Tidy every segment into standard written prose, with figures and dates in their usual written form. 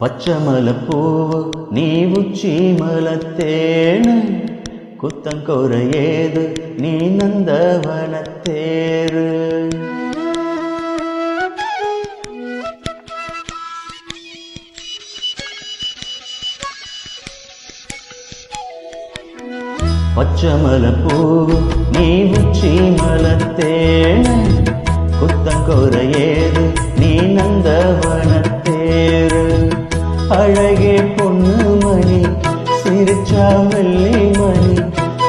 பச்சமலப்பூவு நீ உச்சி மலத்தேனு குத்தங்கொரையேது நீ நந்தவனத்தேரு. பச்சமலப்பூவு நீ உச்சி மலத்தேனு குத்தங்கொரையேது நீ நந்தவனத்தேரு. அழகே பொண்ணு மணி சிரிச்சா வெள்ளி மணி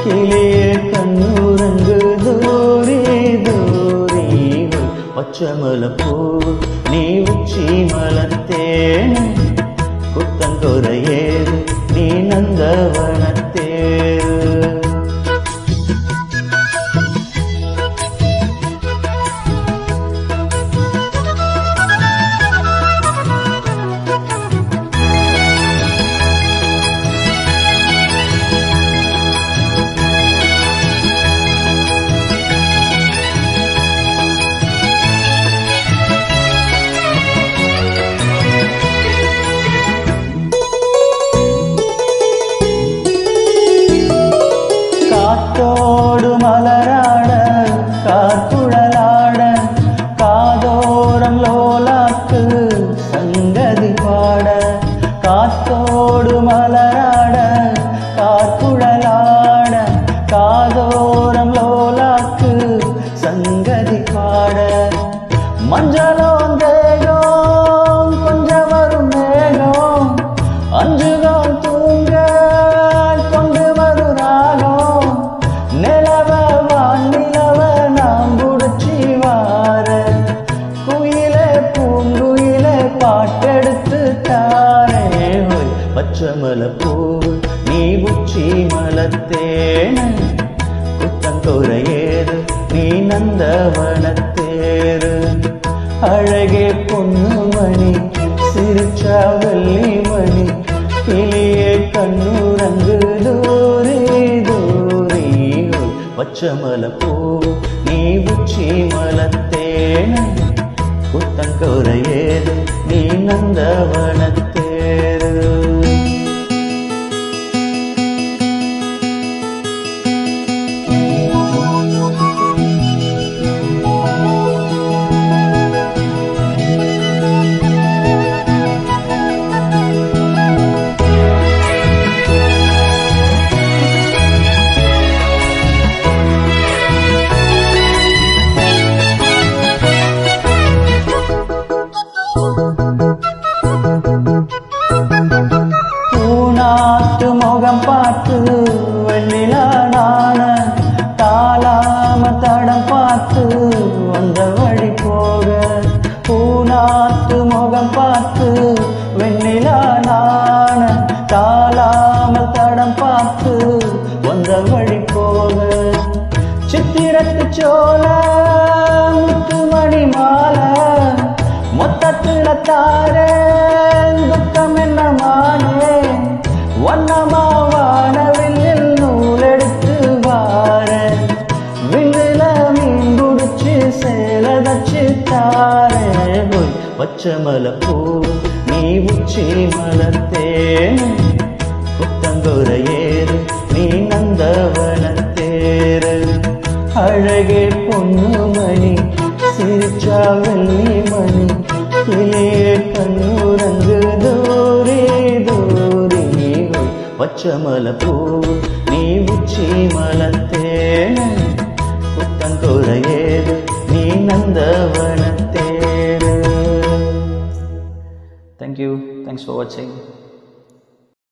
கிளியே கண்ணுரங்கு தூரி தூரி. பச்சமலப்பூ நீ உச்சி மலத்தேனு குத்தங்கொரையேது நீ நந்தவனத்தேரு. காத்தோடு மலராட கார்குழலாட காதோரம் லோலாக்கு சங்கதி பாட. காத்தோடு மலராட கார்குழலாட காதோரம் லோலாக்கு சங்கதி பாட. மஞ்சளோம் தேகம் கொஞ்சம் வரும் மேகம் அஞ்சுகம் தூங்க கொண்டு வரும் ராகம். நிலவ வானிலவ நாம் புடிச்சி வார குயிலே பூங்குயிலே பாட்டெடுத்து தாரே. பச்சமலப்பூ நீ உச்சி மலத்தேனு குத்தங்கொரையேது நீ நந்தவனத்தேரு. அழகே பொண்ணு மணி சிரிச்சா வெள்ளி மணி கிளியே கண்ணுரங்கு தூரி தூரி. பச்சமலப்பூ நீ உச்சி மலத்தேனு குத்தங்கொரையேது நீ நந்தவனத்தேரு. பூநாட்டு முகம் பார்த்து வெண்ணிலா நாண தாளாம தடம் பார்த்து வந்த வழி போக. பூநாட்டு முகம் பார்த்து வெண்ணிலா நாண தாளாம தடம் பார்த்து வந்த வழி போக. சித்திரத்து சோல முத்துமணி மாலை மொத்தத்துல தாரே துக்கம் என்ன மானே. வண்ணமா வானவில் நூலெடுத்து வார விண்ணில மீன் குடிச்சு சேலதச்சு தாரே. பச்சமலப்பூ நீ உச்சி மலத்தேனு குத்தங்கொரையேது நீ நந்தவனத்தேரு. அழகே பொண்ணு மணி சிரிச்சா வெள்ளி மணி கிளியே கண்ணுரங்கு தூரி தூரி. பச்சமலப்பூ நீ உச்சி மலத்தேனு குத்தங்கொரையேது நீ நந்தவனத்தேரு. Thank you. Thanks for watching.